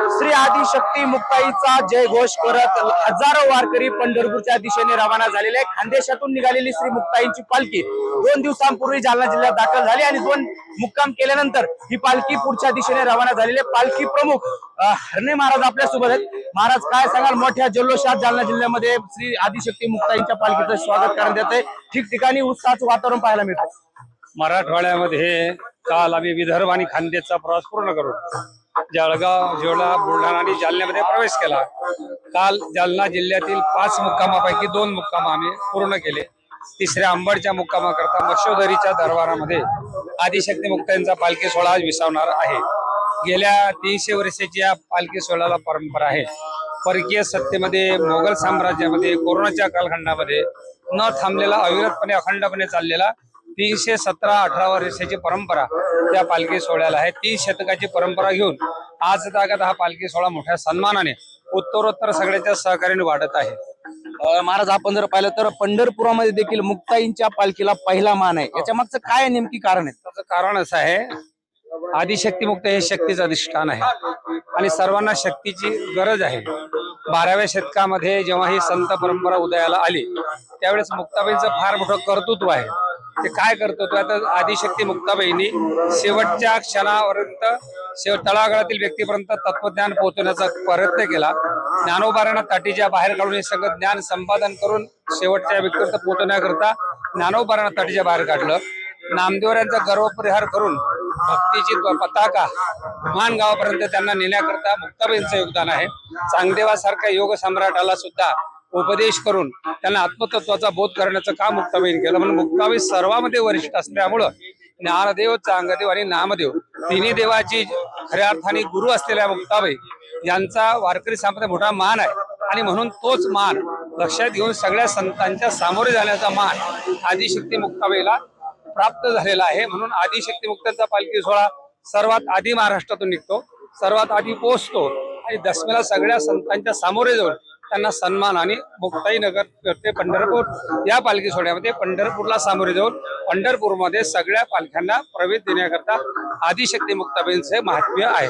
श्री आदिशक्ती मुक्ताईचा जय घोष करत हजारो वारकरी पंढरपूरच्या दिशेने रवाना झालेले. खानदेशातून निघालेली श्री मुक्ताईची पालखी 2 दिवसांपूर्वी जालना जिल्ह्यात दाखल झाली आणि 2 मुक्काम केल्यानंतर ही पालखी पुढच्या दिशेने रवाना झालेली. पालखी प्रमुख हरणे महाराज आपल्या सोबत आहेत. महाराज, काय सांगाल? मोठ्या जल्लोषात जालना जिल्ह्यामध्ये श्री आदिशक्ती मुक्ताईच्या पालखीचं स्वागत करण्यात येते. ठिकठिकाणी उत्साहाचं वातावरण पाहायला मिळतं. मराठवाड्यामध्ये काल आम्ही विदर्भ आणि खानदेशचा प्रवास पूर्ण करून जळगाव, जिल्हा, बुलढाणा आणि जालन्यामध्ये प्रवेश केला. काल जालना जिल्ह्यातील 5 मुक्कामापैकी 2 मुक्काम आम्ही पूर्ण केले. तिसऱ्या अंबडच्या मुक्कामाकरता मत्स्योदरीच्या दरबारामध्ये आदिशक्ती मुक्ताईंचा पालखी सोहळा आज विसावणार आहे. गेल्या 300 वर्षाची या पालखी सोहळ्याला परंपरा आहे. परकीय सत्तेमध्ये, मोगल साम्राज्यामध्ये, कोरोनाच्या कालखंडामध्ये न थांबलेला, अविरतपणे अखंडपणे चाललेला 317-18 वर्षाची परंपरा त्या पालखी सोहळ्याला आहे. 30 शतकाची परंपरा घेऊन आज तागात हा पालखी सोहळा मोठ्या सन्मानाने उत्तरोत्तर सगळ्याच्या सहकार्याने वाढत आहे. महाराज, आपण जर पाहिलं तर पंढरपुरामध्ये देखील मुक्ताईंच्या पालखीला पहिला मान आहे. याच्या मागचं काय नेमकी कारण आहे? त्याचं कारण असं आहे, आदिशक्ती मुक्त हे शक्तीचं अधिष्ठान आहे आणि सर्वांना शक्तीची गरज आहे. 12व्या शतकामध्ये जेव्हा ही संत परंपरा उदयाला आली त्यावेळेस मुक्ताबाईंचं फार मोठं कर्तृत्व आहे. ते काय कर्तृत्व आहे तर आदिशक्ती मुक्ताबाईंनी शेवटच्या क्षणापर्यंत तळागाळातील व्यक्तीपर्यंत तत्वज्ञान पोहोचवण्याचा प्रयत्न केला. ज्ञानोबारांना ताटीच्या बाहेर काढून हे सगळं ज्ञान संपादन करून शेवटच्या व्यक्तीपर्यंत पोहोचवण्याकरता ज्ञानोबारांना ताटीच्या बाहेर काढलं. नामदेवरांचा गर्व परिहार करून भक्तीची पताका मान गावापर्यंत त्यांना नेण्याकरता मुक्ताबाईंचं योगदान आहे. चांगदेवासारख्या योग सम्राटाला सुद्धा उपदेश करून त्यांना आत्मतत्वाचा बोध करण्याचं काम मुक्ताबाईंनी केलं. म्हणून मुक्ताबाई सर्वांमध्ये वरिष्ठ असल्यामुळं ज्ञानदेव, चांगदेव आणि नामदेव तिन्ही देवाची खऱ्या अर्थाने गुरु असलेल्या मुक्ताबाई यांचा वारकरी समाजामध्ये मोठा मान आहे आणि म्हणून तोच मान लक्षात घेऊन सगळ्या संतांच्या सामोरे जाण्याचा मान आदिशक्ती मुक्ताबाईला प्राप्त झालेला आहे. म्हणून आदिशक्ती मुक्तांचा पालखी सोहळा सर्वात आधी महाराष्ट्रातून निघतो, सर्वात आधी पोहोचतो आणि दसमीला सगळ्या संतांच्या सामोरे जाऊन त्यांना सन्मान आणि मुक्ताई नगर ते पंढरपूर या पालखी सोहळ्यामध्ये पंढरपूरला सामोरे जाऊन पंढरपूरमध्ये सगळ्या पालख्यांना प्रवेश देण्याकरता आदिशक्ती मुक्ताबाईंचे महात्म्य आहे.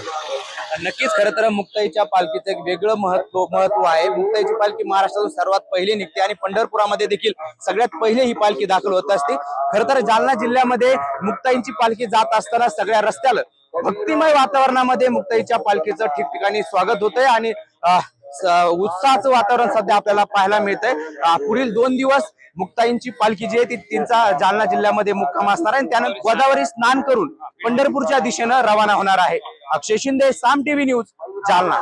नक्कीच, खरं तर मुक्ताईच्या पालखीचं एक वेगळं महत्व आहे. मुक्ताईची पालखी महाराष्ट्रातून सर्वात पहिली निघते आणि पंढरपुरामध्ये देखील सगळ्यात पहिले ही पालखी दाखल होत असते. खरं तर जालना जिल्ह्यामध्ये मुक्ताईंची पालखी जात असताना सगळ्या रस्त्याला भक्तिमय वातावरणामध्ये मुक्ताईच्या पालखीचं ठिकठिकाणी स्वागत होतंय आणि उत्साहाचं वातावरण सध्या आपल्याला पाहायला मिळतंय. पुढील 2 दिवस मुक्ताईंची पालखी जी आहे ती त्यांचा जालना जिल्ह्यामध्ये मुक्काम असणार आहे आणि त्यानं गोदावरी स्नान करून पंढरपूरच्या दिशेनं रवाना होणार आहे. अक्षय शिंदे, साम टीव्ही न्यूज, जालना.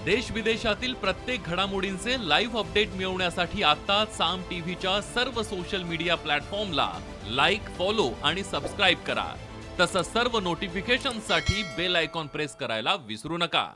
देश विदेशातील प्रत्येक घडामोडींचे लाईव्ह अपडेट मिळवण्यासाठी आता साम टीव्हीच्या सर्व सोशल मीडिया प्लॅटफॉर्मला लाईक, फॉलो आणि सबस्क्राईब करा. तसंच सर्व नोटिफिकेशनसाठी बेल आयकॉन प्रेस करायला विसरू नका.